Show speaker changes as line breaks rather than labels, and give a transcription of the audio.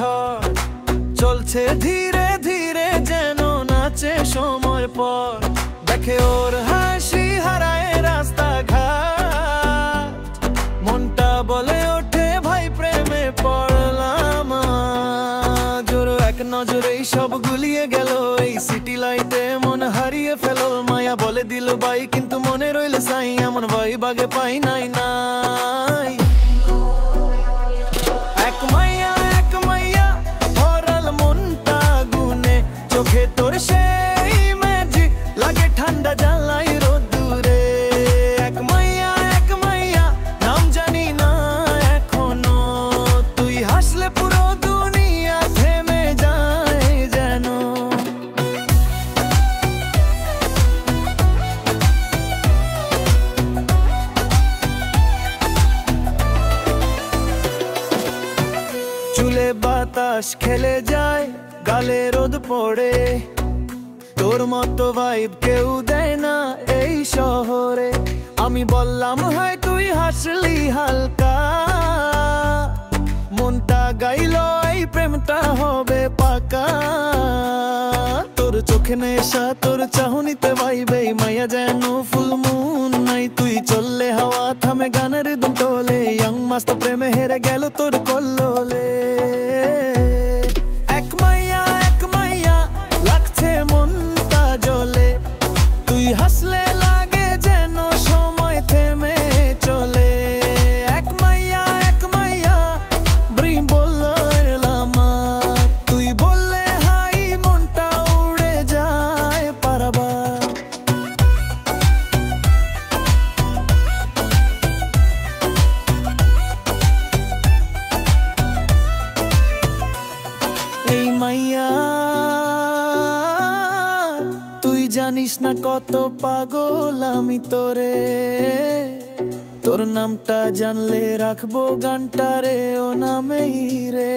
ঝড় চলছে ধীরে ধীরে যেন নাচে সময় পর দেখে ওর হাসি হারায় রাস্তাঘাট মনটা বলে ওঠে ভাই প্রেমে পড়লাম জোর এক নজরেই সব গুলিয়ে গেল এই সিটি লাইটে মন হারিয়ে ফেলো মায়া বলে দিল বাই কিন্তু মনে রইল সাই এমন ভাই বাগে পাই নাই নাই এক মাইয়া ভরাল মনটা গুনে চোখে তোর সেই ম্যাজিক লাগে ঠান্ডা জানলাই রোদ্দুরে এক মাইয়া নাম জানি না এখনো তুই হাসলে পুরো দুনিয়া থেমে যায় যেন চুলে বাতাস খেলে যায় গালে রোদ পড়ে তোর মতো ভাইব কেউ দেয় না এই শহরে আমি বললাম হয় তুই হাসলি হালকা মনটা গাইলো এই প্রেমটা হবে পাকা তোর চোখে নেশা তোর চাহনিতে ভাইবে মায়া যেন ফুল মুন নাই তুই চললে হাওয়া থামে গানের দুম তোলে ইয়ং মাস্ত প্রেমে হেরে গেল তোর কল্লোলে এক মাইয়া লাগছে মনটা জ্বলে তুই হাসলে লাগে যেন সময় থেমে চলে এক মাইয়া ব্রিম বললাম তুই বললে হাই মনটা উড়ে যায় পারাবার এই মাইয়া তুই জানিস না কত পাগল আমি তোরে তোর নামটা জানলে রাখবো গানটা রে ও নামেই রে।